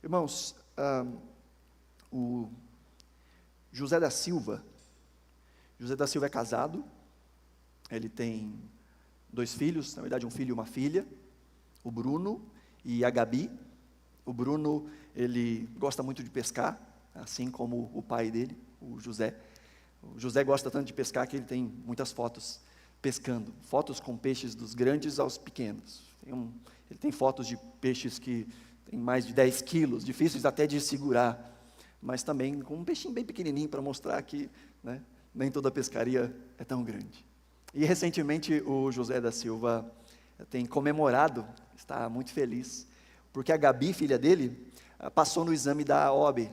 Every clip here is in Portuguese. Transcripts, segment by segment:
Irmãos, o José da Silva é casado, ele tem 2 filhos, na verdade um filho e uma filha, o Bruno e a Gabi. O Bruno, ele gosta muito de pescar, assim como o pai dele, o José. O José gosta tanto de pescar que ele tem muitas fotos pescando, fotos com peixes dos grandes aos pequenos. Ele tem fotos de peixes que têm mais de 10 quilos, difíceis até de segurar, mas também com um peixinho bem pequenininho para mostrar que, né, nem toda pescaria é tão grande. E recentemente o José da Silva tem comemorado, está muito feliz, porque a Gabi, filha dele, passou no exame da OAB.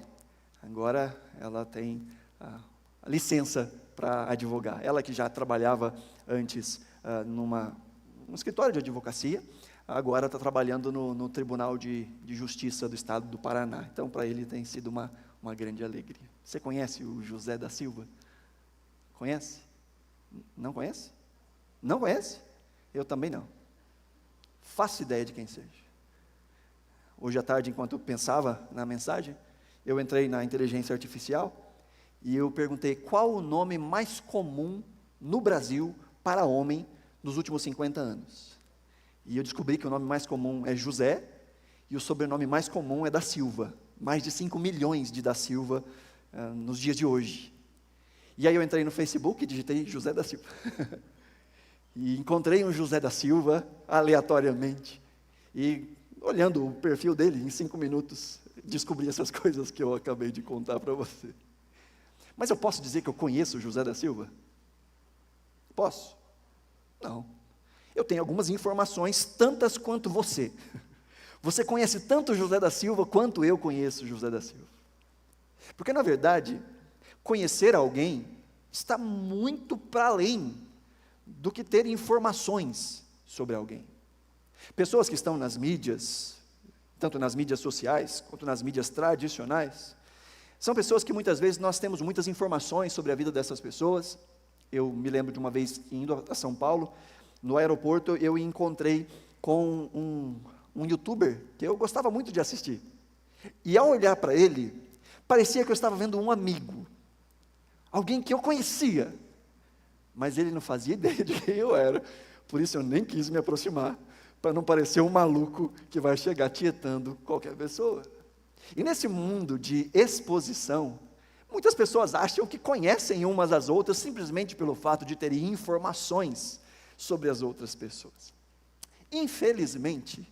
Agora ela tem a licença para advogar. Ela que já trabalhava antes num escritório de advocacia, agora está trabalhando no Tribunal de Justiça do Estado do Paraná. Então, para ele tem sido uma grande alegria. Você conhece o José da Silva? Conhece? Não conhece? Não conhece? Eu também não. Faço ideia de quem seja. Hoje à tarde, enquanto eu pensava na mensagem, eu entrei na inteligência artificial e eu perguntei qual o nome mais comum no Brasil para homem nos últimos 50 anos. E eu descobri que o nome mais comum é José e o sobrenome mais comum é da Silva. Mais de 5 milhões de da Silva nos dias de hoje. E aí eu entrei no Facebook e digitei José da Silva. E encontrei um José da Silva aleatoriamente. E olhando o perfil dele, em 5 minutos, descobri essas coisas que eu acabei de contar para você. Mas eu posso dizer que eu conheço o José da Silva? Posso? Não. Eu tenho algumas informações, tantas quanto você. Você conhece tanto o José da Silva quanto eu conheço o José da Silva. Porque, na verdade, conhecer alguém está muito para além do que ter informações sobre alguém. Pessoas que estão nas mídias, tanto nas mídias sociais quanto nas mídias tradicionais, são pessoas que muitas vezes nós temos muitas informações sobre a vida dessas pessoas. Eu me lembro de uma vez indo a São Paulo, no aeroporto eu encontrei com um youtuber que eu gostava muito de assistir. E ao olhar para ele, parecia que eu estava vendo um amigo, alguém que eu conhecia, mas ele não fazia ideia de quem eu era, por isso eu nem quis me aproximar, para não parecer um maluco que vai chegar tietando qualquer pessoa. E nesse mundo de exposição, muitas pessoas acham que conhecem umas às outras simplesmente pelo fato de terem informações sobre as outras pessoas. Infelizmente,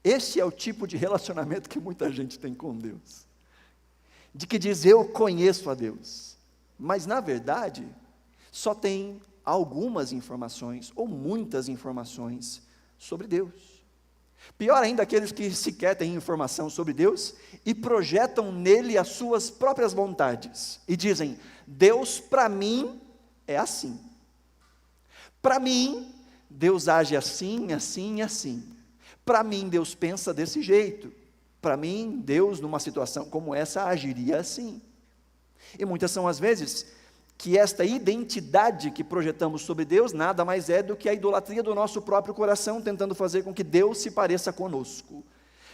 este é o tipo de relacionamento que muita gente tem com Deus. De que diz, eu conheço a Deus, mas na verdade, só tem algumas informações, ou muitas informações, sobre Deus. Pior ainda, aqueles que sequer têm informação sobre Deus, e projetam nele as suas próprias vontades, e dizem, Deus para mim é assim. Para mim, Deus age assim, assim e assim. Para mim, Deus pensa desse jeito. Para mim, Deus, numa situação como essa, agiria assim. E muitas são as vezes que esta identidade que projetamos sobre Deus, nada mais é do que a idolatria do nosso próprio coração, tentando fazer com que Deus se pareça conosco,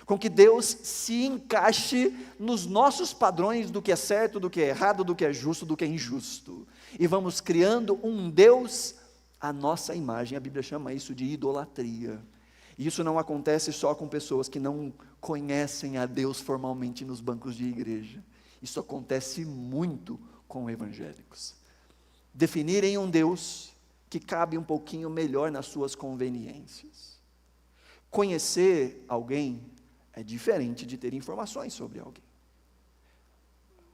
com que Deus se encaixe nos nossos padrões do que é certo, do que é errado, do que é justo, do que é injusto. E vamos criando um Deus à nossa imagem. A Bíblia chama isso de idolatria. E isso não acontece só com pessoas que não conhecem a Deus formalmente nos bancos de igreja. Isso acontece muito com evangélicos. Definirem um Deus que cabe um pouquinho melhor nas suas conveniências. Conhecer alguém é diferente de ter informações sobre alguém.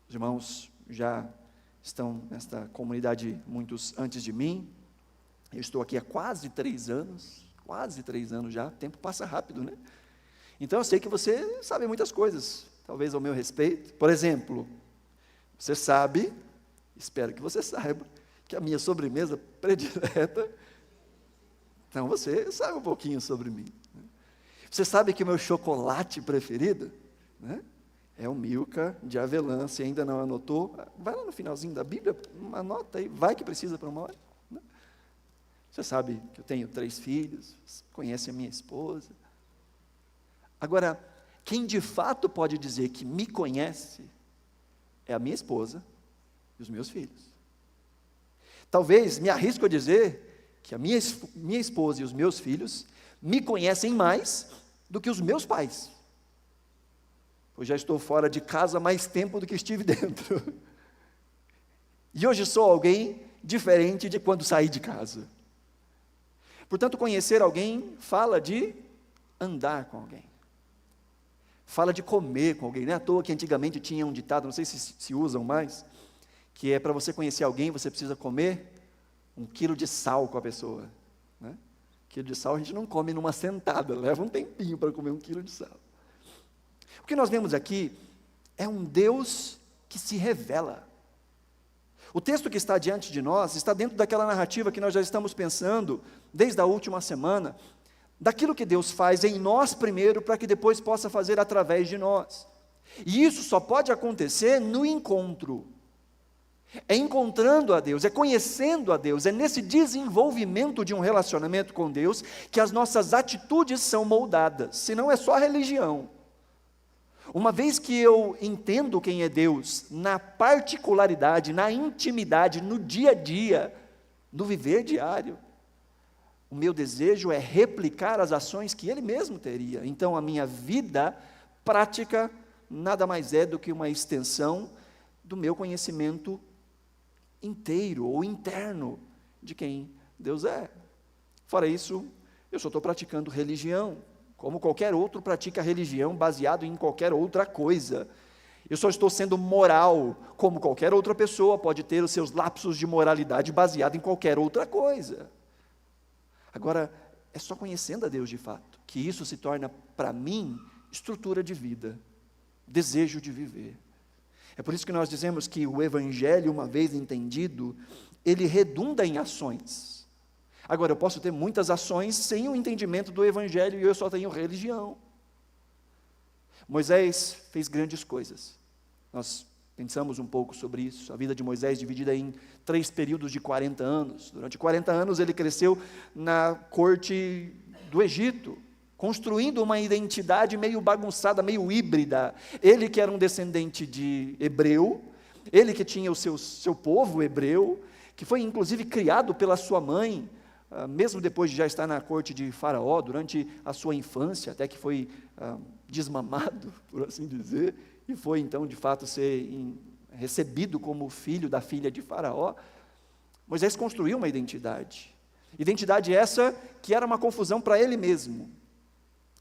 Os irmãos já estão nesta comunidade muitos antes de mim. Eu estou aqui há quase 3 anos já, o tempo passa rápido, né? Então eu sei que você sabe muitas coisas, talvez ao meu respeito. Por exemplo, você sabe, espero que você saiba, que a minha sobremesa predileta, então você sabe um pouquinho sobre mim. Né? Você sabe que o meu chocolate preferido, né, é o Milka de avelã. Se ainda não anotou, vai lá no finalzinho da Bíblia, anota aí, vai que precisa para uma hora. Né? Você sabe que eu tenho 3 filhos, conhece a minha esposa. Agora, Quem de fato pode dizer que me conhece é a minha esposa e os meus filhos. Talvez me arrisco a dizer que a minha esposa e os meus filhos me conhecem mais do que os meus pais. Eu já estou fora de casa há mais tempo do que estive dentro. E hoje sou alguém diferente de quando saí de casa. Portanto, conhecer alguém fala de andar com alguém. Fala de comer com alguém. Não é à toa que antigamente tinha um ditado, não sei se usam mais, que é para você conhecer alguém, você precisa comer 1 quilo de sal com a pessoa. Né? 1 quilo de sal a gente não come numa sentada, leva um tempinho para comer 1 quilo de sal. O que nós vemos aqui é um Deus que se revela. O texto que está diante de nós está dentro daquela narrativa que nós já estamos pensando desde a última semana, daquilo que Deus faz em nós primeiro, para que depois possa fazer através de nós. E isso só pode acontecer no encontro. É encontrando a Deus, é conhecendo a Deus, é nesse desenvolvimento de um relacionamento com Deus que as nossas atitudes são moldadas, senão é só religião. Uma vez que eu entendo quem é Deus, na particularidade, na intimidade, no dia a dia, no viver diário, o meu desejo é replicar as ações que Ele mesmo teria. Então a minha vida prática nada mais é do que uma extensão do meu conhecimento inteiro ou interno de quem Deus é. Fora isso, eu só estou praticando religião, como qualquer outro pratica religião baseado em qualquer outra coisa. Eu só estou sendo moral, como qualquer outra pessoa pode ter os seus lapsos de moralidade baseado em qualquer outra coisa. Agora, é só conhecendo a Deus de fato, que isso se torna, para mim, estrutura de vida, desejo de viver. É por isso que nós dizemos que o Evangelho, uma vez entendido, ele redunda em ações. Agora, eu posso ter muitas ações sem o entendimento do Evangelho e eu só tenho religião. Moisés fez grandes coisas. Nós pensamos um pouco sobre isso. A vida de Moisés dividida em 3 períodos de 40 anos. Durante 40 anos ele cresceu na corte do Egito, construindo uma identidade meio bagunçada, meio híbrida. Ele que era um descendente de hebreu, ele que tinha o seu povo hebreu, que foi inclusive criado pela sua mãe, mesmo depois de já estar na corte de Faraó, durante a sua infância, até que foi desmamado, por assim dizer, e foi então de fato ser recebido como filho da filha de Faraó. Moisés construiu uma identidade essa que era uma confusão para ele mesmo.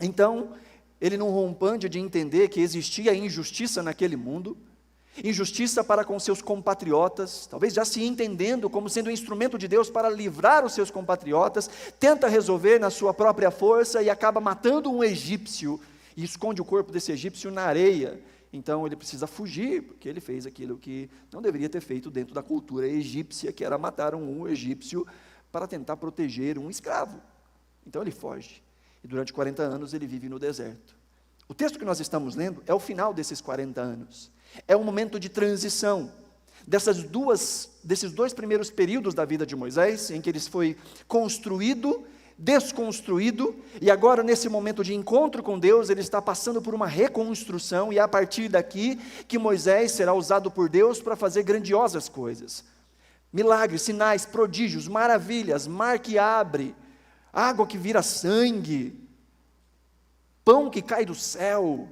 Então, ele num rompante de entender que existia injustiça naquele mundo, injustiça para com seus compatriotas, talvez já se entendendo como sendo um instrumento de Deus para livrar os seus compatriotas, tenta resolver na sua própria força e acaba matando um egípcio, e esconde o corpo desse egípcio na areia. Então ele precisa fugir, porque ele fez aquilo que não deveria ter feito dentro da cultura egípcia, que era matar um egípcio para tentar proteger um escravo. Então ele foge, e durante 40 anos ele vive no deserto. O texto que nós estamos lendo é o final desses 40 anos, é um momento de transição, desses 2 primeiros períodos da vida de Moisés, em que ele foi construído, desconstruído, e agora nesse momento de encontro com Deus, ele está passando por uma reconstrução, e é a partir daqui que Moisés será usado por Deus para fazer grandiosas coisas, milagres, sinais, prodígios, maravilhas, mar que abre, água que vira sangue, pão que cai do céu,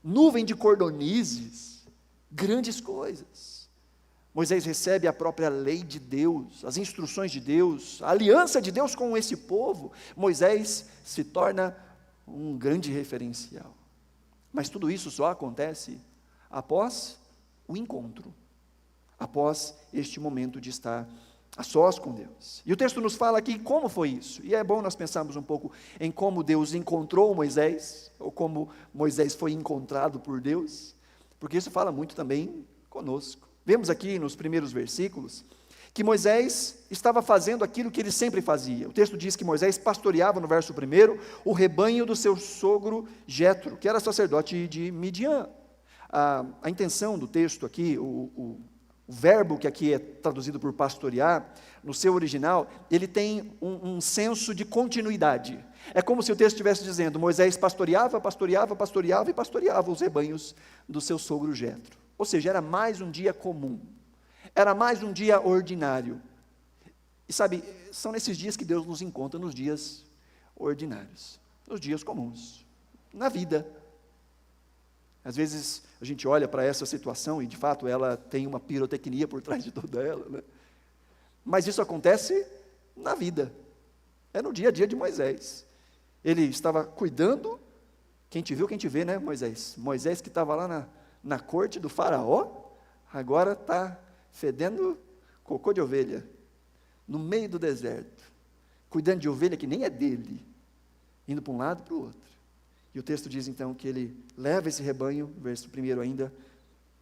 nuvem de cordonizes, grandes coisas. Moisés recebe a própria lei de Deus, as instruções de Deus, a aliança de Deus com esse povo. Moisés se torna um grande referencial. Mas tudo isso só acontece após o encontro, após este momento de estar a sós com Deus. E o texto nos fala aqui como foi isso. E é bom nós pensarmos um pouco em como Deus encontrou Moisés, ou como Moisés foi encontrado por Deus, porque isso fala muito também conosco. Vemos aqui nos primeiros versículos que Moisés estava fazendo aquilo que ele sempre fazia. O texto diz que Moisés pastoreava, no verso 1, o rebanho do seu sogro Jetro, que era sacerdote de Midian. A intenção do texto aqui, o verbo que aqui é traduzido por pastorear, no seu original, ele tem um senso de continuidade. É como se o texto estivesse dizendo: Moisés pastoreava os rebanhos do seu sogro Jetro. Ou seja, era mais um dia comum, era mais um dia ordinário. E sabe, são nesses dias que Deus nos encontra, nos dias ordinários, nos dias comuns, na vida. Às vezes a gente olha para essa situação e de fato ela tem uma pirotecnia por trás de toda ela, né? Mas isso acontece na vida, é no dia a dia de Moisés. Ele estava cuidando, quem te viu, quem te vê, né, Moisés? Moisés que estava lá na corte do faraó, agora está fedendo cocô de ovelha, no meio do deserto, cuidando de ovelha que nem é dele, indo para um lado e para o outro. E o texto diz então que ele leva esse rebanho, verso 1 ainda,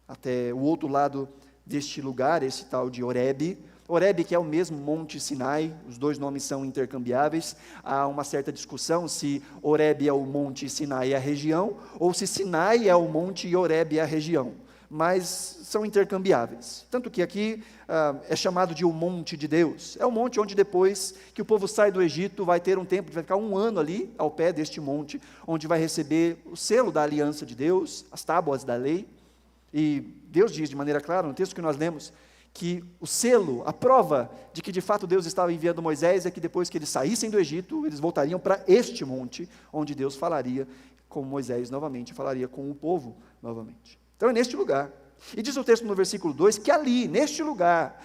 até o outro lado deste lugar, esse tal de Horebe. Horebe, que é o mesmo Monte Sinai, os dois nomes são intercambiáveis. Há uma certa discussão se Horebe é o Monte Sinai é a região, ou se Sinai é o monte e Horebe é a região. Mas são intercambiáveis. Tanto que aqui é chamado de o Monte de Deus. É o monte onde depois que o povo sai do Egito, vai ter um tempo, vai ficar um ano ali, ao pé deste monte, onde vai receber o selo da aliança de Deus, as tábuas da lei. E Deus diz de maneira clara, no texto que nós lemos, que o selo, a prova de que de fato Deus estava enviando Moisés, é que depois que eles saíssem do Egito, eles voltariam para este monte, onde Deus falaria com Moisés novamente, falaria com o povo novamente. Então é neste lugar. E diz o texto no versículo 2, que ali, neste lugar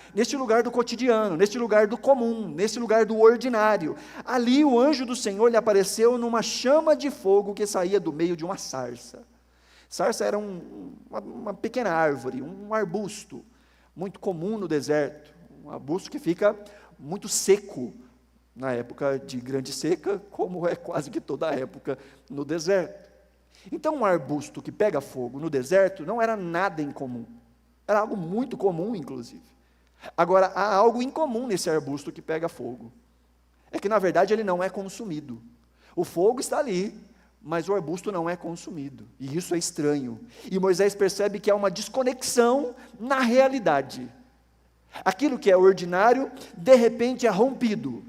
do cotidiano, neste lugar do comum, neste lugar do ordinário, ali o anjo do Senhor lhe apareceu numa chama de fogo que saía do meio de uma sarça. Sarça era uma pequena árvore, um arbusto, muito comum no deserto, um arbusto que fica muito seco, na época de grande seca, como é quase que toda a época no deserto. Então um arbusto que pega fogo no deserto não era nada incomum, era algo muito comum inclusive. Agora há algo incomum nesse arbusto que pega fogo, é que na verdade ele não é consumido, o fogo está ali, mas o arbusto não é consumido, e isso é estranho, e Moisés percebe que há uma desconexão na realidade, aquilo que é ordinário, de repente é rompido,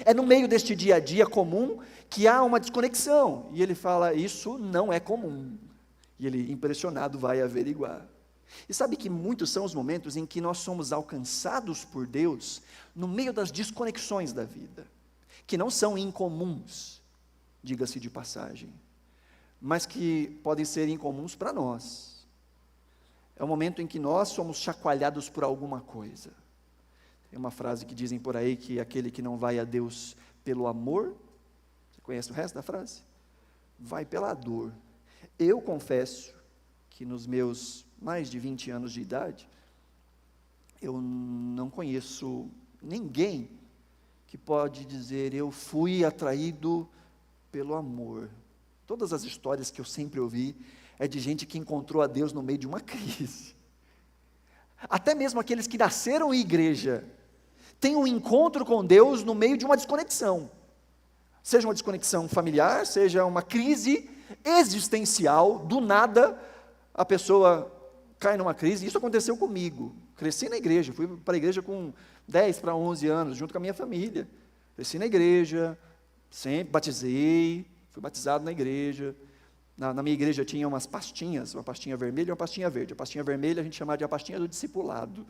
é no meio deste dia a dia comum, que há uma desconexão, e ele fala, isso não é comum, e ele impressionado vai averiguar, e sabe que muitos são os momentos em que nós somos alcançados por Deus, no meio das desconexões da vida, que não são incomuns, diga-se de passagem, mas que podem ser incomuns para nós. É o momento em que nós somos chacoalhados por alguma coisa. Tem uma frase que dizem por aí que aquele que não vai a Deus pelo amor, você conhece o resto da frase? Vai pela dor. Eu confesso que nos meus mais de 20 anos de idade, eu não conheço ninguém que pode dizer, eu fui atraído pelo amor. Todas as histórias que eu sempre ouvi é de gente que encontrou a Deus no meio de uma crise. Até mesmo aqueles que nasceram em igreja têm um encontro com Deus no meio de uma desconexão. Seja uma desconexão familiar, seja uma crise existencial, do nada a pessoa cai numa crise. Isso aconteceu comigo. Cresci na igreja, fui para a igreja com 10 para 11 anos, junto com a minha família. Cresci na igreja, sempre batizei, fui batizado na igreja. Na minha igreja tinha umas pastinhas, uma pastinha vermelha e uma pastinha verde. A pastinha vermelha a gente chamava de a pastinha do discipulado,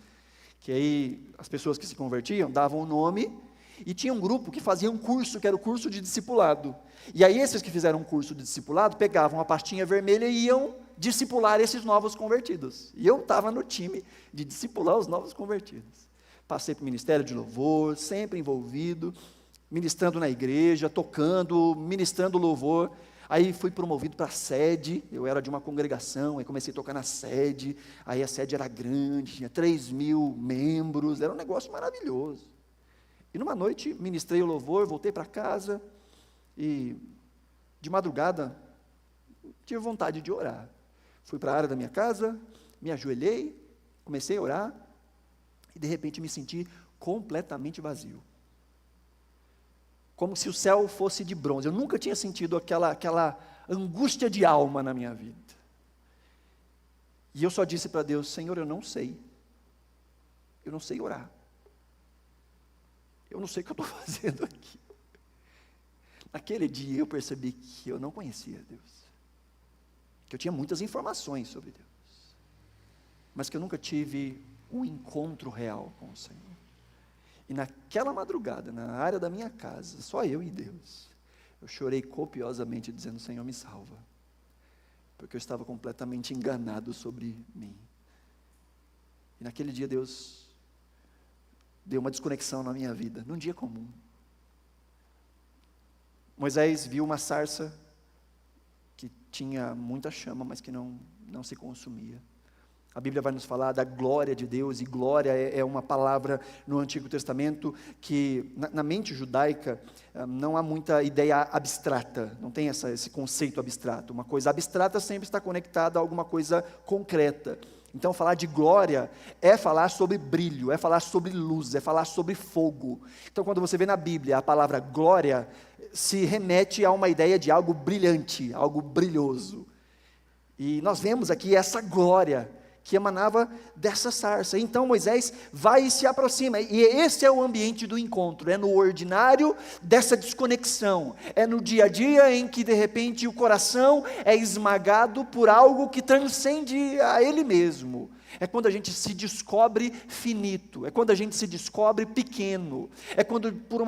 que aí as pessoas que se convertiam davam o nome, e tinha um grupo que fazia um curso, que era o curso de discipulado. E aí esses que fizeram um curso de discipulado, pegavam a pastinha vermelha e iam discipular esses novos convertidos. E eu estava no time de discipular os novos convertidos. Passei para o ministério de louvor, sempre envolvido, ministrando na igreja, tocando, ministrando louvor. Aí fui promovido para a sede, eu era de uma congregação, aí comecei a tocar na sede, aí a sede era grande, tinha 3.000 membros, era um negócio maravilhoso. E numa noite, ministrei o louvor, voltei para casa, e de madrugada, tive vontade de orar. Fui para a área da minha casa, me ajoelhei, comecei a orar, e de repente me senti completamente vazio. Como se o céu fosse de bronze. Eu nunca tinha sentido aquela angústia de alma na minha vida. E eu só disse para Deus, Senhor, eu não sei orar. Eu não sei o que eu estou fazendo aqui. Naquele dia eu percebi que eu não conhecia Deus, que eu tinha muitas informações sobre Deus, mas que eu nunca tive um encontro real com o Senhor. E naquela madrugada, na área da minha casa, só eu e Deus, eu chorei copiosamente dizendo: Senhor, me salva, porque eu estava completamente enganado sobre mim. E naquele dia Deus deu uma desconexão na minha vida, num dia comum. Moisés viu uma sarça que tinha muita chama, mas que não se consumia. A Bíblia vai nos falar da glória de Deus, e glória é uma palavra no Antigo Testamento que, na mente judaica, não há muita ideia abstrata, não tem esse conceito abstrato. Uma coisa abstrata sempre está conectada a alguma coisa concreta. Então, falar de glória é falar sobre brilho, é falar sobre luz, é falar sobre fogo. Então, quando você vê na Bíblia a palavra glória, se remete a uma ideia de algo brilhante, algo brilhoso. E nós vemos aqui essa glória que emanava dessa sarça. Então Moisés vai e se aproxima, e esse é o ambiente do encontro, é no ordinário dessa desconexão, é no dia a dia em que de repente o coração é esmagado por algo que transcende a ele mesmo. É quando a gente se descobre finito, é quando a gente se descobre pequeno, é quando por um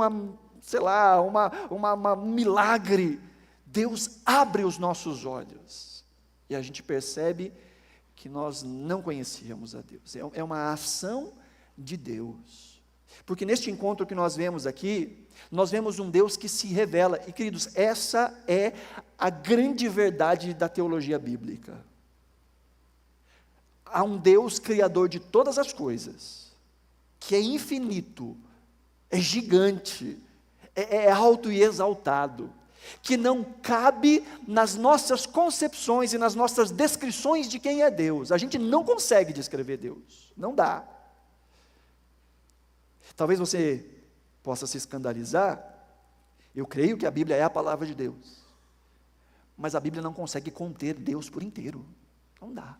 milagre, Deus abre os nossos olhos, e a gente percebe que nós não conhecíamos a Deus. É uma ação de Deus, porque neste encontro que nós vemos aqui, nós vemos um Deus que se revela, e queridos, essa é a grande verdade da teologia bíblica. Há um Deus criador de todas as coisas, que é infinito, é gigante, é alto e exaltado, que não cabe nas nossas concepções e nas nossas descrições de quem é Deus. A gente não consegue descrever Deus, não dá. Talvez você possa se escandalizar, eu creio que a Bíblia é a palavra de Deus, mas a Bíblia não consegue conter Deus por inteiro, não dá.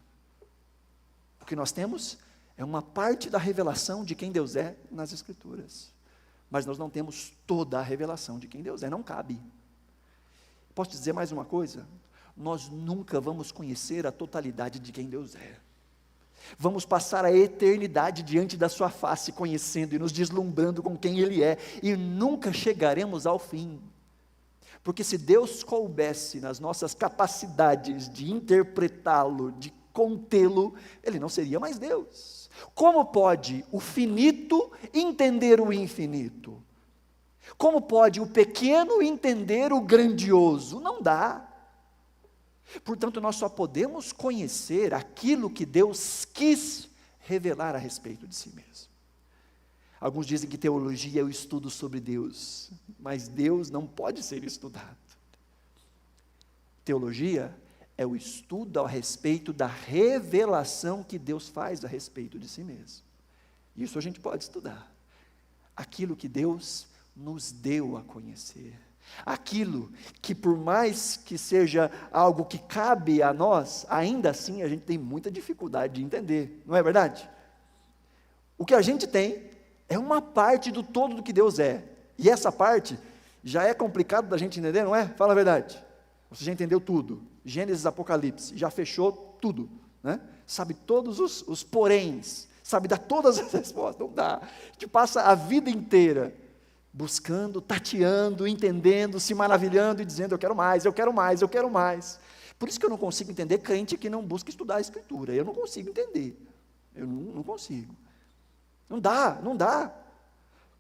O que nós temos é uma parte da revelação de quem Deus é nas Escrituras, mas nós não temos toda a revelação de quem Deus é, não cabe. Posso te dizer mais uma coisa? Nós nunca vamos conhecer a totalidade de quem Deus é. Vamos passar a eternidade diante da sua face, conhecendo e nos deslumbrando com quem Ele é, e nunca chegaremos ao fim. Porque se Deus coubesse nas nossas capacidades de interpretá-lo, de contê-lo, Ele não seria mais Deus. Como pode o finito entender o infinito? Como pode o pequeno entender o grandioso? Não dá. Portanto, nós só podemos conhecer aquilo que Deus quis revelar a respeito de si mesmo. Alguns dizem que teologia é o estudo sobre Deus, mas Deus não pode ser estudado. Teologia é o estudo a respeito da revelação que Deus faz a respeito de si mesmo. Isso a gente pode estudar. Aquilo que Deus nos deu a conhecer, aquilo que por mais que seja algo que cabe a nós, ainda assim a gente tem muita dificuldade de entender, não é verdade? O que a gente tem é uma parte do todo do que Deus é, e essa parte já é complicado da gente entender, não é? Fala a verdade. Você já entendeu tudo, Gênesis, Apocalipse, já fechou tudo, né? Sabe todos os poréns, sabe dar todas as respostas, não dá. A gente passa a vida inteira buscando, tateando, entendendo, se maravilhando e dizendo: eu quero mais, eu quero mais, eu quero mais. Por isso que eu não consigo entender crente que não busca estudar a Escritura. Eu não consigo entender, eu não consigo. Não dá, não dá.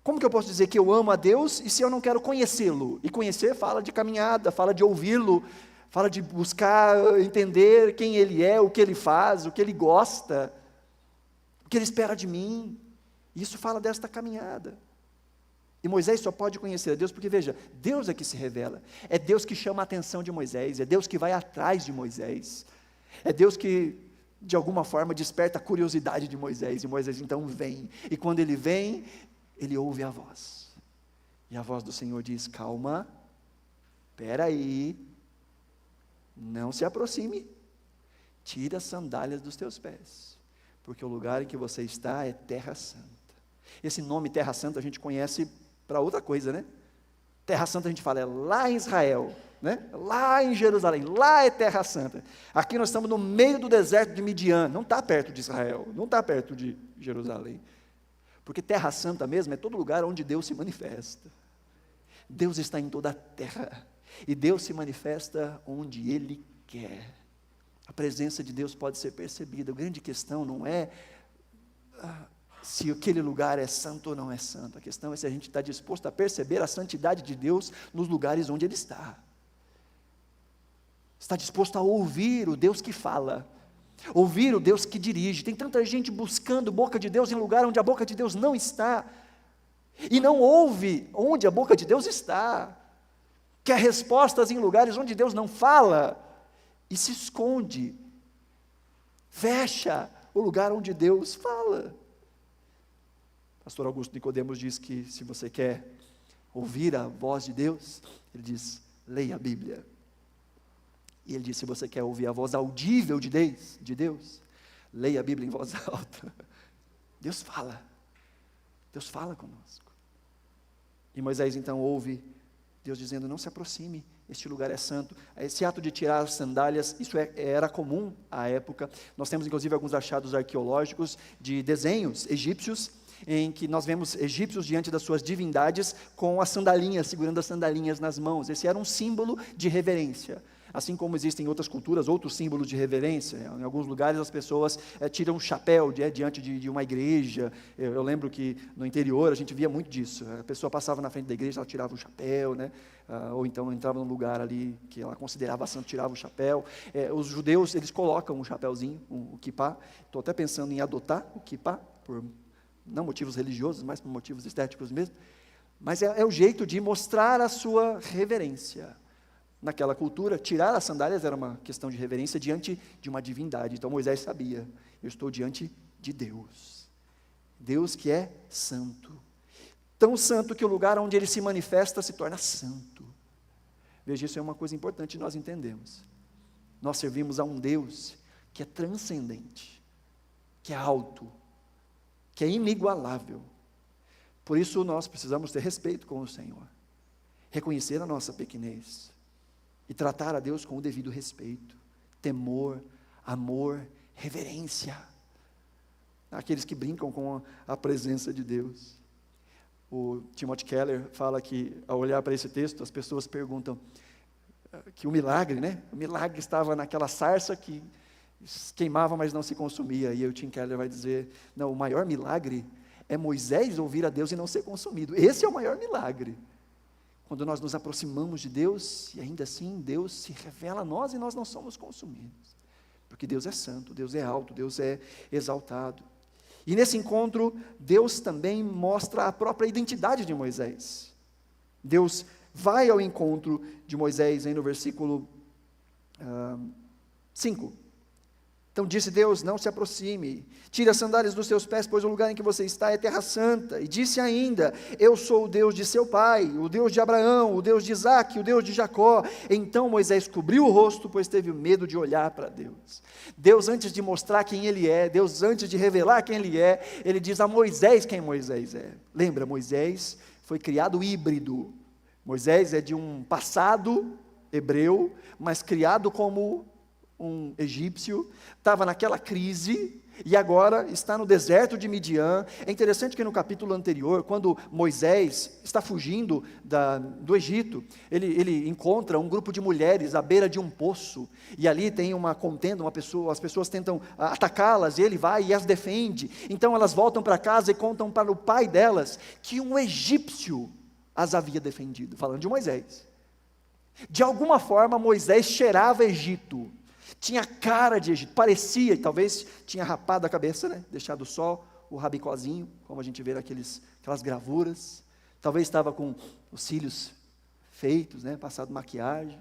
Como que eu posso dizer que eu amo a Deus e se eu não quero conhecê-lo? E conhecer fala de caminhada, fala de ouvi-lo, fala de buscar entender quem Ele é, o que Ele faz, o que Ele gosta, o que Ele espera de mim. Isso fala desta caminhada. E Moisés só pode conhecer a Deus porque, veja, Deus é que se revela, é Deus que chama a atenção de Moisés, é Deus que vai atrás de Moisés, é Deus que, de alguma forma, desperta a curiosidade de Moisés, e Moisés então vem, e quando ele vem, ele ouve a voz, e a voz do Senhor diz: calma, espera aí, não se aproxime, tira as sandálias dos teus pés, porque o lugar em que você está é terra santa. Esse nome terra santa a gente conhece para outra coisa, né? Terra Santa a gente fala, é lá em Israel, né? Lá em Jerusalém, lá é Terra Santa. Aqui nós estamos no meio do deserto de Midian, não está perto de Israel, não está perto de Jerusalém. Porque Terra Santa mesmo é todo lugar onde Deus se manifesta. Deus está em toda a terra, e Deus se manifesta onde Ele quer. A presença de Deus pode ser percebida. A grande questão não é se aquele lugar é santo ou não é santo. A questão é se a gente está disposto a perceber a santidade de Deus nos lugares onde Ele está. Está disposto a ouvir o Deus que fala, ouvir o Deus que dirige. Tem tanta gente buscando a boca de Deus em lugar onde a boca de Deus não está, e não ouve onde a boca de Deus está. Quer respostas em lugares onde Deus não fala, e se esconde, fecha o lugar onde Deus fala. Pastor Augusto Nicodemos diz que se você quer ouvir a voz de Deus, ele diz, leia a Bíblia. E ele diz, se você quer ouvir a voz audível de Deus, leia a Bíblia em voz alta. Deus fala conosco. E Moisés então ouve Deus dizendo, não se aproxime, este lugar é santo. Esse ato de tirar as sandálias, isso era comum à época. Nós temos inclusive alguns achados arqueológicos de desenhos egípcios, em que nós vemos egípcios diante das suas divindades com as sandalinhas, segurando as sandalinhas nas mãos. Esse era um símbolo de reverência. Assim como existem em outras culturas, outros símbolos de reverência. Em alguns lugares as pessoas tiram o chapéu diante de uma igreja. Eu lembro que no interior a gente via muito disso. A pessoa passava na frente da igreja, ela tirava o chapéu, né? Ou então entrava num lugar ali que ela considerava santo, tirava o chapéu. Os judeus, eles colocam um chapéuzinho, o kippá. Estou até pensando em adotar o kippá, por não motivos religiosos, mas por motivos estéticos mesmo. Mas é o jeito de mostrar a sua reverência. Naquela cultura, tirar as sandálias era uma questão de reverência diante de uma divindade. Então Moisés sabia, eu estou diante de Deus. Deus que é santo. Tão santo que o lugar onde Ele se manifesta se torna santo. Veja, isso é uma coisa importante nós entendemos. Nós servimos a um Deus que é transcendente, que é alto, que é inigualável. Por isso nós precisamos ter respeito com o Senhor, reconhecer a nossa pequenez, e tratar a Deus com o devido respeito, temor, amor, reverência. Aqueles que brincam com a presença de Deus. O Timothy Keller fala que, ao olhar para esse texto, as pessoas perguntam que o milagre, né? O milagre estava naquela sarça que queimava, mas não se consumia. E aí o Tim Keller vai dizer, não, o maior milagre é Moisés ouvir a Deus e não ser consumido. Esse é o maior milagre. Quando nós nos aproximamos de Deus, e ainda assim Deus se revela a nós e nós não somos consumidos. Porque Deus é santo, Deus é alto, Deus é exaltado. E nesse encontro, Deus também mostra a própria identidade de Moisés. Deus vai ao encontro de Moisés, aí no versículo 5. Então disse Deus, não se aproxime, tire as sandálias dos seus pés, pois o lugar em que você está é terra santa. E disse ainda, eu sou o Deus de seu pai, o Deus de Abraão, o Deus de Isaque, o Deus de Jacó. Então Moisés cobriu o rosto, pois teve medo de olhar para Deus. Deus, antes de mostrar quem Ele é, Deus, antes de revelar quem Ele é, Ele diz a Moisés quem Moisés é. Lembra, Moisés foi criado híbrido. Moisés é de um passado hebreu, mas criado como um egípcio, estava naquela crise, e agora está no deserto de Midian. É interessante que no capítulo anterior, quando Moisés está fugindo do Egito, ele encontra um grupo de mulheres à beira de um poço, e ali tem uma contenda, as pessoas tentam atacá-las, e ele vai e as defende. Então elas voltam para casa e contam para o pai delas, que um egípcio as havia defendido, falando de Moisés. De alguma forma Moisés cheirava Egito, tinha cara de Egito, parecia, talvez tinha rapado a cabeça, né? Deixado só o rabicozinho, como a gente vê aquelas gravuras, talvez estava com os cílios feitos, né? Passado maquiagem,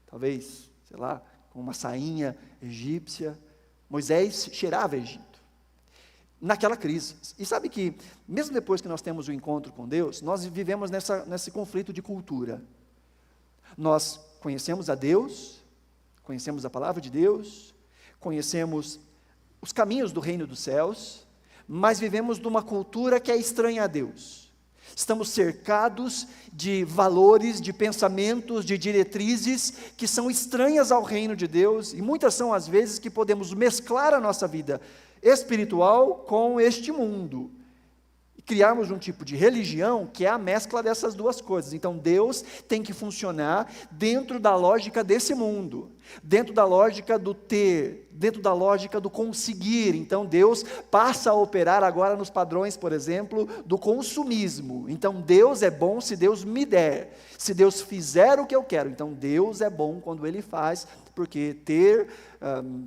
talvez, sei lá, com uma sainha egípcia. Moisés cheirava Egito, naquela crise. E sabe que, mesmo depois que nós temos o encontro com Deus, nós vivemos nesse conflito de cultura. Nós conhecemos a Deus, conhecemos a palavra de Deus, conhecemos os caminhos do reino dos céus, mas vivemos numa cultura que é estranha a Deus. Estamos cercados de valores, de pensamentos, de diretrizes que são estranhas ao reino de Deus, e muitas são as vezes que podemos mesclar a nossa vida espiritual com este mundo, e criarmos um tipo de religião que é a mescla dessas duas coisas. Então Deus tem que funcionar dentro da lógica desse mundo, dentro da lógica do ter, dentro da lógica do conseguir. Então Deus passa a operar agora nos padrões, por exemplo, do consumismo. Então Deus é bom se Deus me der, se Deus fizer o que eu quero. Então Deus é bom quando Ele faz, porque ter,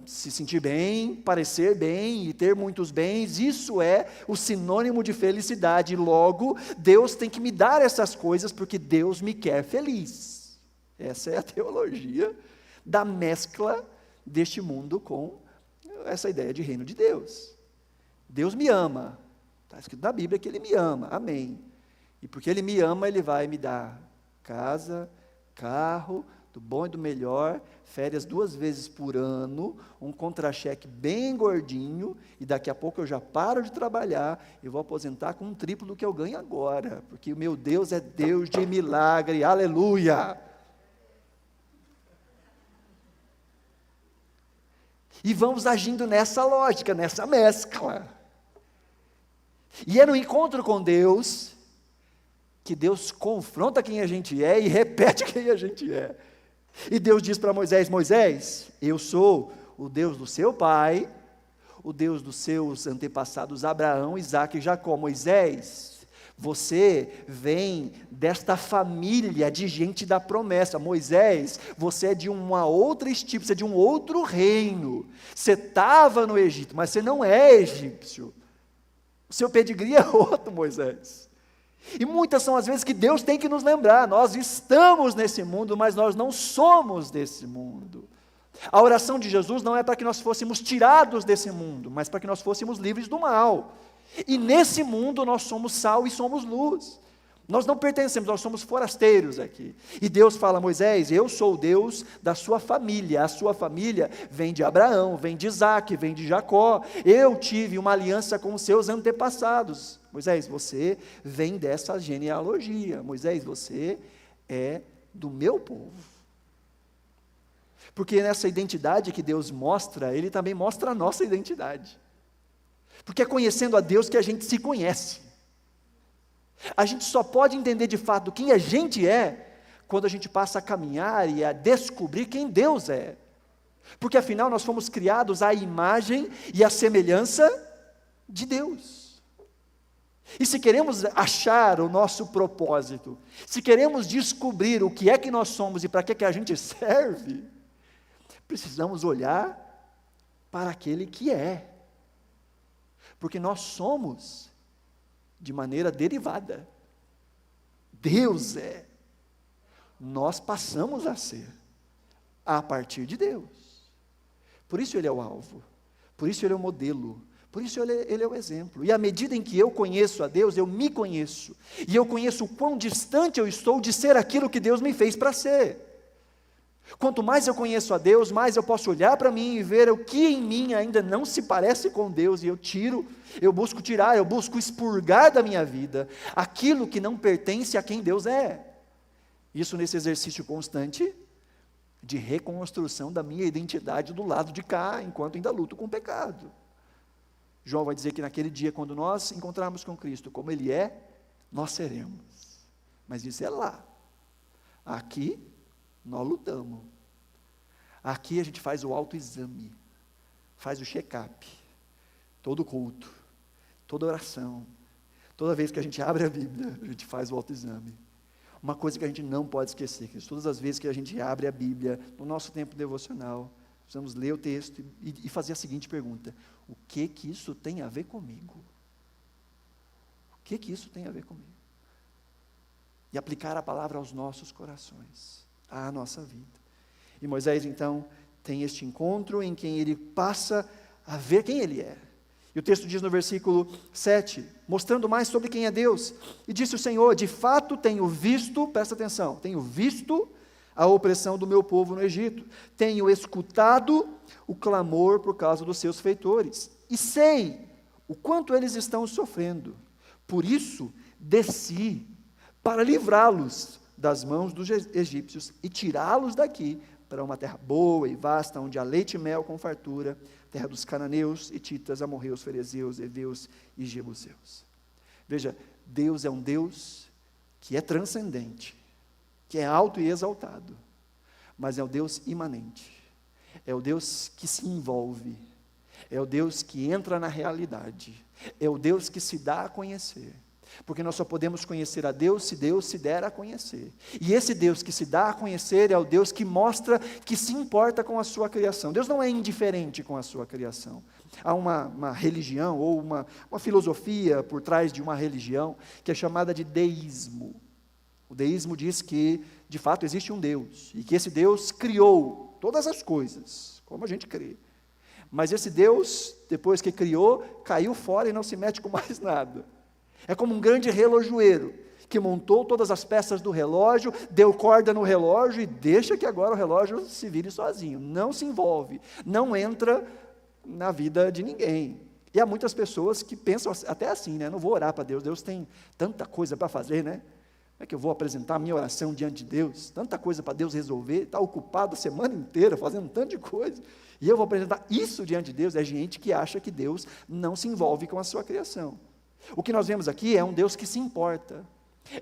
se sentir bem, parecer bem e ter muitos bens, isso é o sinônimo de felicidade. Logo, Deus tem que me dar essas coisas porque Deus me quer feliz. Essa é a teologia da mescla deste mundo com essa ideia de reino de Deus. Deus me ama, está escrito na Bíblia que Ele me ama, amém. E porque Ele me ama, Ele vai me dar casa, carro, do bom e do melhor, férias 2 vezes por ano, um contra-cheque bem gordinho, e daqui a pouco eu já paro de trabalhar, e vou aposentar com um triplo do que eu ganho agora, porque o meu Deus é Deus de milagre, aleluia! E vamos agindo nessa lógica, nessa mescla. E é no encontro com Deus, que Deus confronta quem a gente é e repete quem a gente é. E Deus diz para Moisés: Moisés, eu sou o Deus do seu pai, o Deus dos seus antepassados Abraão, Isaque e Jacó. Moisés, você vem desta família de gente da promessa. Moisés, você é de uma outra estirpe, você é de um outro reino. Você estava no Egito, mas você não é egípcio. O seu pedigree é outro, Moisés. E muitas são as vezes que Deus tem que nos lembrar, nós estamos nesse mundo, mas nós não somos desse mundo. A oração de Jesus não é para que nós fôssemos tirados desse mundo, mas para que nós fôssemos livres do mal. E nesse mundo nós somos sal e somos luz. Nós não pertencemos, nós somos forasteiros aqui. E Deus fala: Moisés, eu sou o Deus da sua família. A sua família vem de Abraão, vem de Isaque, vem de Jacó. Eu tive uma aliança com os seus antepassados. Moisés, você vem dessa genealogia. Moisés, você é do meu povo. Porque nessa identidade que Deus mostra, Ele também mostra a nossa identidade. Porque é conhecendo a Deus que a gente se conhece. A gente só pode entender de fato quem a gente é quando a gente passa a caminhar e a descobrir quem Deus é. Porque afinal nós fomos criados à imagem e à semelhança de Deus. E se queremos achar o nosso propósito, se queremos descobrir o que é que nós somos e para que a gente serve, precisamos olhar para aquele que é. Porque nós somos de maneira derivada. Deus é. Nós passamos a ser a partir de Deus. Por isso Ele é o alvo. Por isso Ele é o modelo. Por isso Ele é o exemplo. E à medida em que eu conheço a Deus, eu me conheço. E eu conheço o quão distante eu estou de ser aquilo que Deus me fez para ser. Quanto mais eu conheço a Deus, mais eu posso olhar para mim e ver o que em mim ainda não se parece com Deus, e eu busco tirar, eu busco expurgar da minha vida aquilo que não pertence a quem Deus é. Isso nesse exercício constante de reconstrução da minha identidade do lado de cá, enquanto ainda luto com o pecado. João vai dizer que naquele dia, quando nós encontrarmos com Cristo como Ele é, nós seremos. Mas isso é lá. Aqui nós lutamos. Aqui a gente faz o autoexame, faz o check-up, todo culto, toda oração, toda vez que a gente abre a Bíblia, a gente faz o autoexame. Uma coisa que a gente não pode esquecer, que todas as vezes que a gente abre a Bíblia, no nosso tempo devocional, precisamos ler o texto e fazer a seguinte pergunta: o que isso tem a ver comigo? O que isso tem a ver comigo? E aplicar a palavra aos nossos corações, à nossa vida. E Moisés então tem este encontro em que ele passa a ver quem ele é. E o texto diz no versículo 7, mostrando mais sobre quem é Deus: e disse o Senhor, de fato tenho visto, presta atenção, tenho visto a opressão do meu povo no Egito, tenho escutado o clamor por causa dos seus feitores, e sei o quanto eles estão sofrendo, por isso desci para livrá-los das mãos dos egípcios e tirá-los daqui para uma terra boa e vasta, onde há leite e mel com fartura, terra dos cananeus, hititas, amorreus, ferezeus, heveus e jebuseus. Veja, Deus é um Deus que é transcendente, que é alto e exaltado, mas é o Deus imanente, é o Deus que se envolve, é o Deus que entra na realidade, é o Deus que se dá a conhecer, porque nós só podemos conhecer a Deus se Deus se der a conhecer, e esse Deus que se dá a conhecer é o Deus que mostra que se importa com a sua criação. Deus não é indiferente com a sua criação. Há uma religião ou uma filosofia por trás de uma religião que é chamada de deísmo. O deísmo diz que de fato existe um Deus, e que esse Deus criou todas as coisas, como a gente crê, mas esse Deus, depois que criou, caiu fora e não se mete com mais nada. É como um grande relojoeiro, que montou todas as peças do relógio, deu corda no relógio e deixa que agora o relógio se vire sozinho, não se envolve, não entra na vida de ninguém. E há muitas pessoas que pensam até assim, né? Não vou orar para Deus, Deus tem tanta coisa para fazer, né? Como é que eu vou apresentar a minha oração diante de Deus? Tanta coisa para Deus resolver, está ocupado a semana inteira fazendo um tanto de coisa, e eu vou apresentar isso diante de Deus? É gente que acha que Deus não se envolve com a sua criação. O que nós vemos aqui é um Deus que se importa,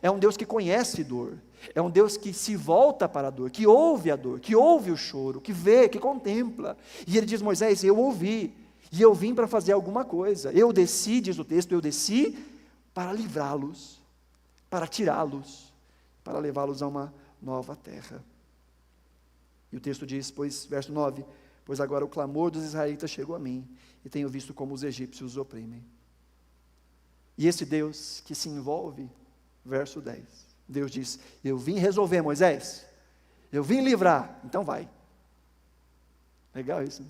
é um Deus que conhece dor, é um Deus que se volta para a dor, que ouve a dor, que ouve o choro, que vê, que contempla. E ele diz: Moisés, eu ouvi, e eu vim para fazer alguma coisa. Eu desci, diz o texto, eu desci para livrá-los, para tirá-los, para levá-los a uma nova terra. E o texto diz, verso 9, pois agora o clamor dos israelitas chegou a mim, e tenho visto como os egípcios os oprimem. E esse Deus que se envolve, verso 10, Deus diz: eu vim resolver, Moisés, eu vim livrar, então vai. Legal isso, né?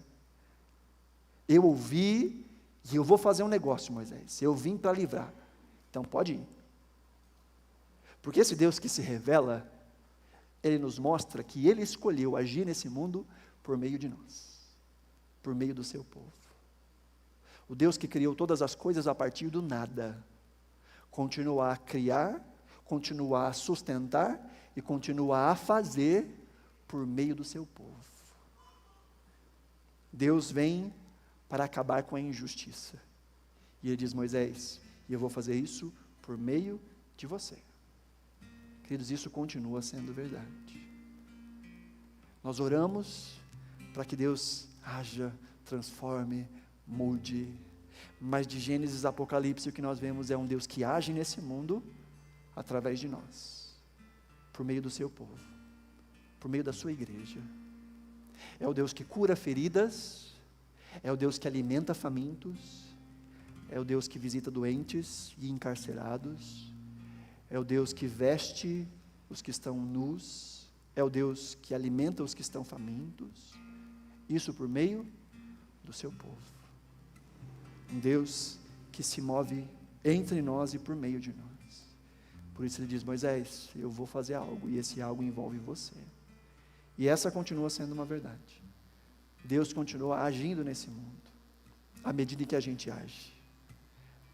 Eu ouvi e eu vou fazer um negócio, Moisés, eu vim para livrar, então pode ir. Porque esse Deus que se revela, Ele nos mostra que Ele escolheu agir nesse mundo por meio de nós, por meio do seu povo. O Deus que criou todas as coisas a partir do nada, continua a criar, continua a sustentar e continua a fazer por meio do seu povo. Deus vem para acabar com a injustiça. E Ele diz: Moisés, e eu vou fazer isso por meio de você. Queridos, isso continua sendo verdade. Nós oramos para que Deus haja, transforme, mude, mas de Gênesis a Apocalipse o que nós vemos é um Deus que age nesse mundo através de nós, por meio do seu povo, por meio da sua igreja. É o Deus que cura feridas, é o Deus que alimenta famintos, é o Deus que visita doentes e encarcerados, é o Deus que veste os que estão nus, é o Deus que alimenta os que estão famintos, isso por meio do seu povo. Um Deus que se move entre nós e por meio de nós. Por isso Ele diz: Moisés, eu vou fazer algo, e esse algo envolve você. E essa continua sendo uma verdade. Deus continua agindo nesse mundo, à medida em que a gente age.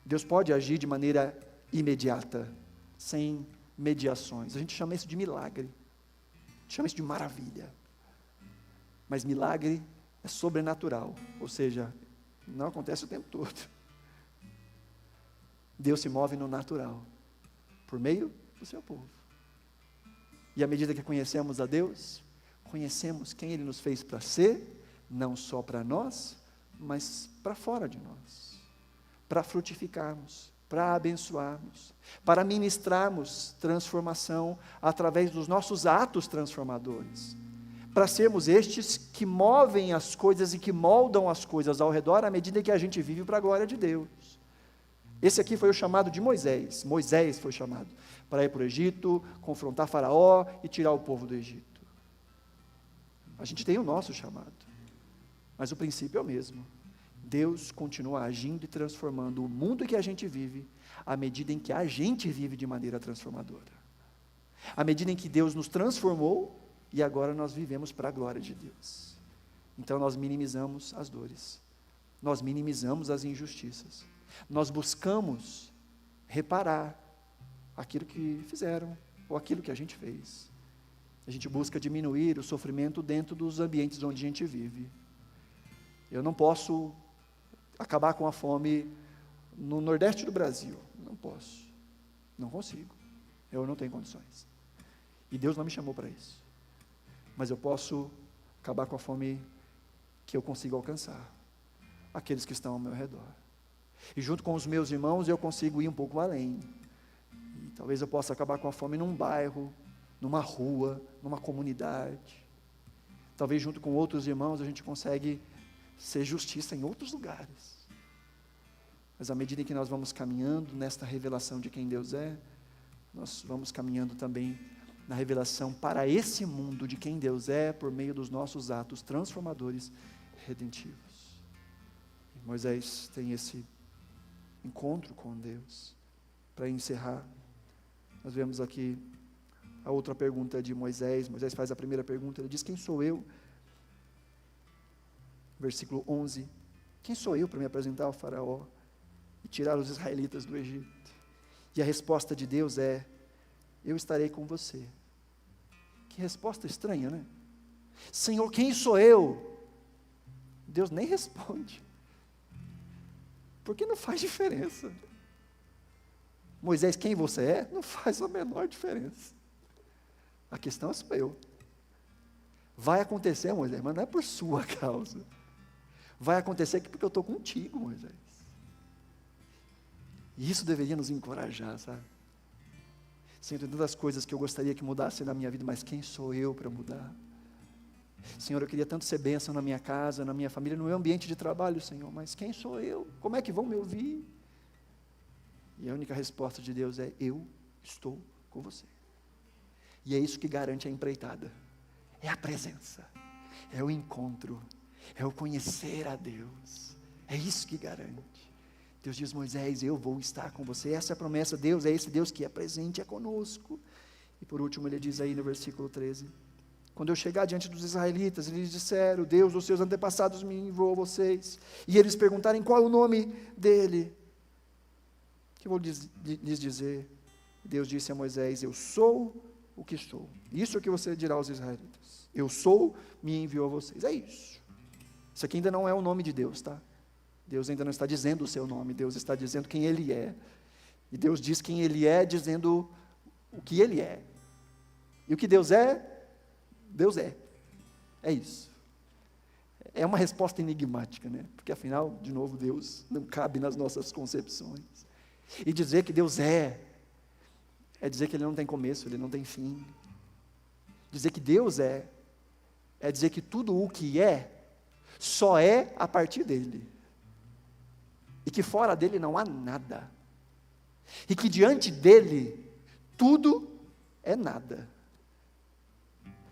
Deus pode agir de maneira imediata, sem mediações. A gente chama isso de milagre, a gente chama isso de maravilha. Mas milagre é sobrenatural, ou seja, não acontece o tempo todo. Deus se move no natural, por meio do seu povo. E à medida que conhecemos a Deus, conhecemos quem Ele nos fez para ser, não só para nós, mas para fora de nós, para frutificarmos, para abençoarmos, para ministrarmos transformação através dos nossos atos transformadores, para sermos estes que movem as coisas e que moldam as coisas ao redor à medida que a gente vive para a glória de Deus. Esse aqui foi o chamado de Moisés. Moisés foi chamado para ir para o Egito, confrontar Faraó e tirar o povo do Egito. A gente tem o nosso chamado, mas o princípio é o mesmo. Deus continua agindo e transformando o mundo que a gente vive, à medida em que a gente vive de maneira transformadora. À medida em que Deus nos transformou, e agora nós vivemos para a glória de Deus. Então nós minimizamos as dores, nós minimizamos as injustiças, nós buscamos reparar, aquilo que fizeram, ou aquilo que a gente fez. A gente busca diminuir o sofrimento dentro dos ambientes onde a gente vive. Eu não posso acabar com a fome no Nordeste do Brasil. Não posso. Não consigo. Eu não tenho condições. E Deus não me chamou para isso. Mas eu posso acabar com a fome que eu consigo alcançar. Aqueles que estão ao meu redor. E junto com os meus irmãos eu consigo ir um pouco além. E talvez eu possa acabar com a fome num bairro, numa rua, numa comunidade. Talvez junto com outros irmãos a gente consegue ser justiça em outros lugares. Mas à medida em que nós vamos caminhando nesta revelação de quem Deus é, nós vamos caminhando também na revelação para esse mundo de quem Deus é, por meio dos nossos atos transformadores, redentivos. E Moisés tem esse encontro com Deus. Para encerrar, nós vemos aqui a outra pergunta de Moisés. Moisés faz a primeira pergunta, ele diz: quem sou eu? Versículo 11, quem sou eu para me apresentar ao faraó e tirar os israelitas do Egito? E a resposta de Deus é: eu estarei com você. Que resposta estranha, né? Senhor, quem sou eu? Deus nem responde, porque não faz diferença. Moisés, quem você é? Não faz a menor diferença. A questão sou eu. Vai acontecer, Moisés, mas não é por sua causa. Vai acontecer porque eu estou contigo, Moisés. E isso deveria nos encorajar, sabe? Senhor, tem tantas coisas que eu gostaria que mudassem na minha vida, mas quem sou eu para mudar? Senhor, eu queria tanto ser bênção na minha casa, na minha família, no meu ambiente de trabalho, Senhor, mas quem sou eu? Como é que vão me ouvir? E a única resposta de Deus é: eu estou com você. E é isso que garante a empreitada. É a presença, é o encontro, é o conhecer a Deus. É isso que garante. Deus diz: Moisés, eu vou estar com você. Essa é a promessa. Deus é esse Deus que é presente, é conosco. E por último ele diz aí no versículo 13: quando eu chegar diante dos israelitas, eles disseram: Deus dos seus antepassados me enviou a vocês. E eles perguntarem qual é o nome dele, que eu vou lhes dizer? Deus disse a Moisés: eu sou o que sou. Isso é o que você dirá aos israelitas: eu sou, me enviou a vocês. É isso. Isso aqui ainda não é o nome de Deus, tá? Deus ainda não está dizendo o seu nome, Deus está dizendo quem Ele é. E Deus diz quem Ele é, dizendo o que Ele é. E o que Deus é, Deus é. É isso. É uma resposta enigmática, né? Porque afinal, de novo, Deus não cabe nas nossas concepções. E dizer que Deus é dizer que Ele não tem começo, Ele não tem fim. Dizer que Deus é dizer que tudo o que é, só é a partir dEle. E que fora dEle não há nada. E que diante dEle, tudo é nada.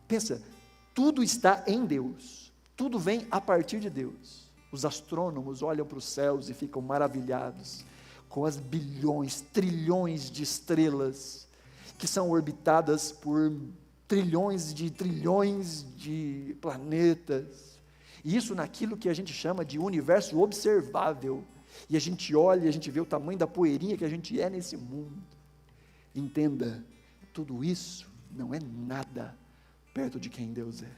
Pensa, tudo está em Deus. Tudo vem a partir de Deus. Os astrônomos olham para os céus e ficam maravilhados com as bilhões, trilhões de estrelas que são orbitadas por trilhões de planetas. E isso naquilo que a gente chama de universo observável. E a gente olha e a gente vê o tamanho da poeirinha que a gente é nesse mundo. Entenda, tudo isso não é nada perto de quem Deus é.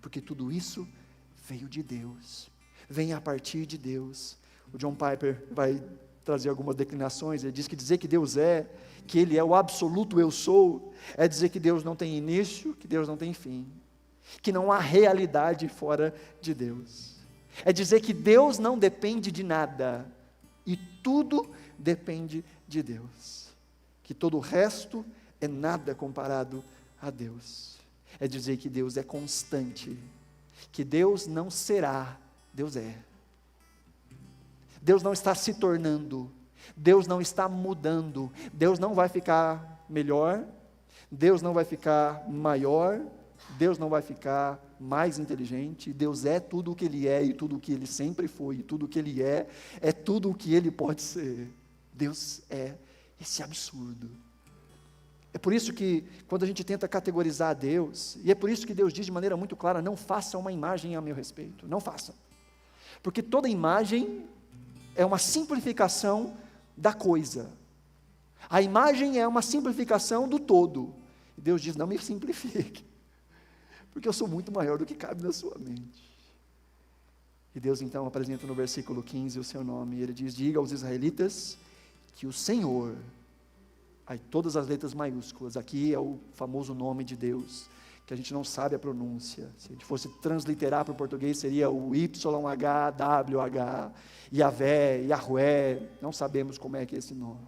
Porque tudo isso veio de Deus, vem a partir de Deus. O John Piper vai trazer algumas declinações. Ele diz que dizer que Deus é, que Ele é o absoluto eu sou, é dizer que Deus não tem início, que Deus não tem fim, que não há realidade fora de Deus. É dizer que Deus não depende de nada, e tudo depende de Deus, que todo o resto é nada comparado a Deus. É dizer que Deus é constante, que Deus não será, Deus é. Deus não está se tornando, Deus não está mudando, Deus não vai ficar melhor, Deus não vai ficar maior, Deus não vai ficar mais inteligente. Deus é tudo o que Ele é e tudo o que Ele sempre foi, e tudo o que Ele é tudo o que Ele pode ser. Deus é esse absurdo. É por isso que quando a gente tenta categorizar Deus, e é por isso que Deus diz de maneira muito clara: não faça uma imagem a meu respeito, não faça, porque toda imagem é uma simplificação da coisa. A imagem é uma simplificação do todo. E Deus diz, não me simplifique, porque eu sou muito maior do que cabe na sua mente. E Deus então apresenta no versículo 15 o seu nome, e Ele diz, diga aos israelitas que o Senhor, aí todas as letras maiúsculas, aqui é o famoso nome de Deus, que a gente não sabe a pronúncia. Se a gente fosse transliterar para o português, seria o YHWH, Yahvé, Yahweh, não sabemos como é que é esse nome.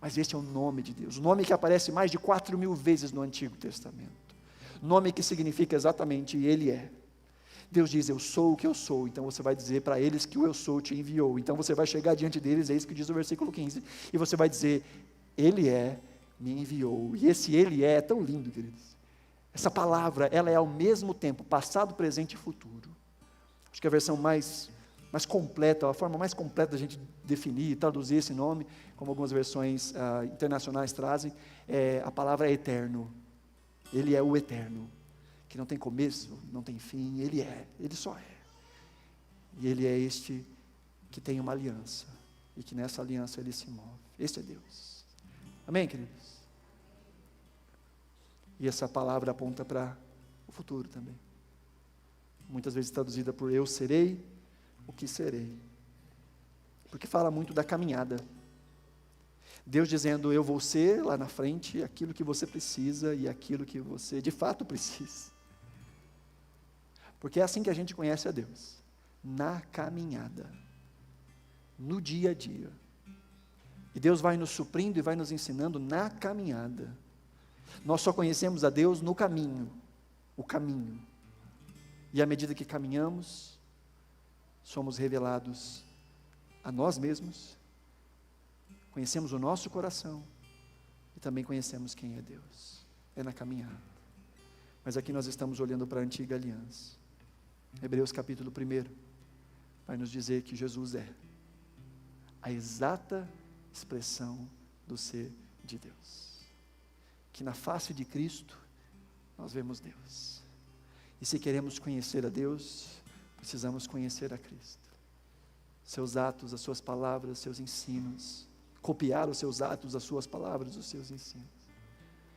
Mas este é o nome de Deus, o nome que aparece mais de 4.000 vezes no Antigo Testamento, nome que significa exatamente Ele é. Deus diz, eu sou o que eu sou, então você vai dizer para eles que o eu sou te enviou, então você vai chegar diante deles, é isso que diz o versículo 15, e você vai dizer, Ele é, me enviou, e esse Ele é tão lindo, queridos. Essa palavra, ela é ao mesmo tempo passado, presente e futuro. Acho que a versão mais completa, a forma mais completa da gente definir, traduzir esse nome, como algumas versões internacionais trazem, a palavra é eterno. Ele é o eterno, que não tem começo, não tem fim, Ele só é. E Ele é este que tem uma aliança, e que nessa aliança Ele se move. Este é Deus. Amém, queridos? E essa palavra aponta para o futuro também. Muitas vezes traduzida por eu serei o que serei. Porque fala muito da caminhada. Deus dizendo, eu vou ser lá na frente aquilo que você precisa e aquilo que você de fato precisa. Porque é assim que a gente conhece a Deus. Na caminhada. No dia a dia. E Deus vai nos suprindo e vai nos ensinando na caminhada. Nós só conhecemos a Deus no caminho, o caminho. E à medida que caminhamos, somos revelados a nós mesmos, conhecemos o nosso coração e também conhecemos quem é Deus. É na caminhada. Mas aqui nós estamos olhando para a antiga aliança. Hebreus capítulo 1 vai nos dizer que Jesus é a exata expressão do ser de Deus. Que na face de Cristo, nós vemos Deus. E se queremos conhecer a Deus, precisamos conhecer a Cristo. Seus atos, as suas palavras, seus ensinos. Copiar os seus atos, as suas palavras, os seus ensinos.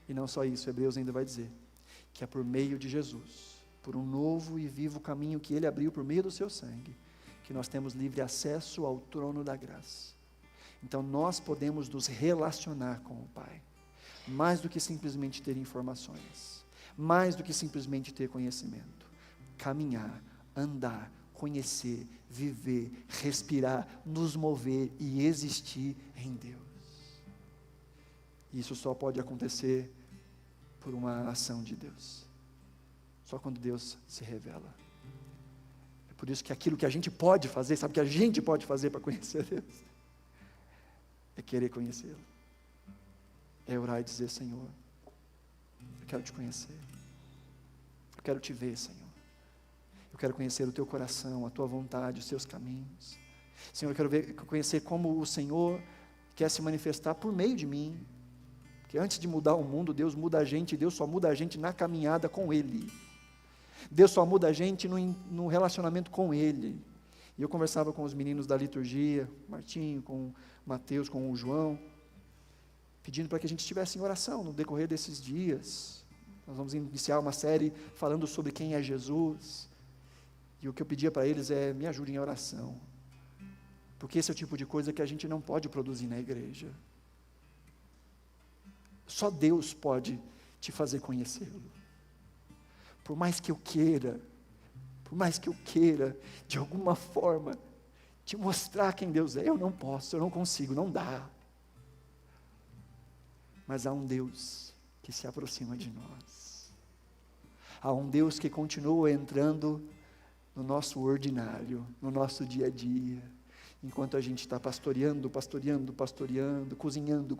E não só isso, Hebreus ainda vai dizer, que é por meio de Jesus, por um novo e vivo caminho que Ele abriu por meio do seu sangue, que nós temos livre acesso ao trono da graça. Então nós podemos nos relacionar com o Pai. Mais do que simplesmente ter informações, mais do que simplesmente ter conhecimento, caminhar, andar, conhecer, viver, respirar, nos mover e existir em Deus. Isso só pode acontecer por uma ação de Deus, só quando Deus se revela. É por isso que aquilo que a gente pode fazer, sabe o que a gente pode fazer para conhecer Deus? É querer conhecê-lo. É orar e dizer, Senhor, eu quero te conhecer, eu quero te ver, Senhor, eu quero conhecer o teu coração, a tua vontade, os teus caminhos. Senhor, eu quero conhecer como o Senhor quer se manifestar por meio de mim, porque antes de mudar o mundo, Deus muda a gente, e Deus só muda a gente na caminhada com Ele, Deus só muda a gente no relacionamento com Ele. E eu conversava com os meninos da liturgia, Martinho, com o Mateus, com o João, pedindo para que a gente estivesse em oração no decorrer desses dias. Nós vamos iniciar uma série falando sobre quem é Jesus, e o que eu pedia para eles é, me ajudem em oração, porque esse é o tipo de coisa que a gente não pode produzir na igreja. Só Deus pode te fazer conhecê-lo. Por mais que eu queira, de alguma forma, te mostrar quem Deus é, eu não posso, eu não consigo, não dá. Mas há um Deus que se aproxima de nós. Há um Deus que continua entrando no nosso ordinário, no nosso dia a dia, enquanto a gente está pastoreando, cozinhando,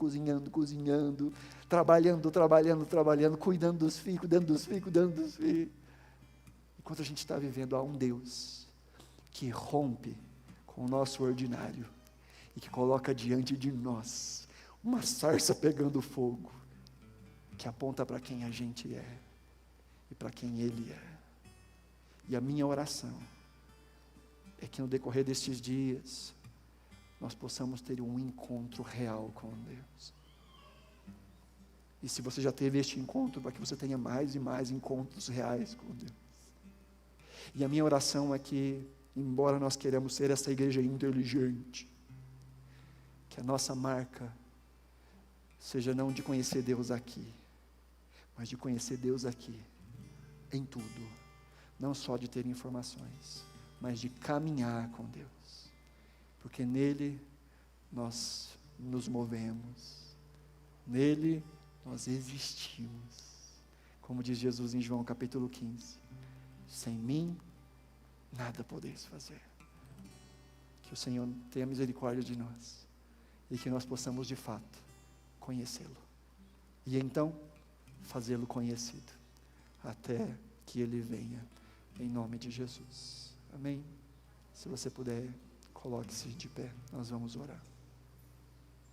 trabalhando, cuidando dos filhos. Enquanto a gente está vivendo, há um Deus que rompe com o nosso ordinário e que coloca diante de nós uma sarça pegando fogo, que aponta para quem a gente é e para quem Ele é. E a minha oração é que no decorrer destes dias, nós possamos ter um encontro real com Deus. E se você já teve este encontro, para que você tenha mais e mais encontros reais com Deus. E a minha oração é que, embora nós queiramos ser essa igreja inteligente, que a nossa marca seja não de conhecer Deus aqui, mas de conhecer Deus aqui, em tudo. Não só de ter informações, mas de caminhar com Deus. Porque nele nós nos movemos, nele nós existimos. Como diz Jesus em João capítulo 15, sem mim nada podeis fazer. Que o Senhor tenha misericórdia de nós, e que nós possamos de fato conhecê-lo, e então fazê-lo conhecido, até que Ele venha, em nome de Jesus. Amém? Se você puder, coloque-se de pé, nós vamos orar.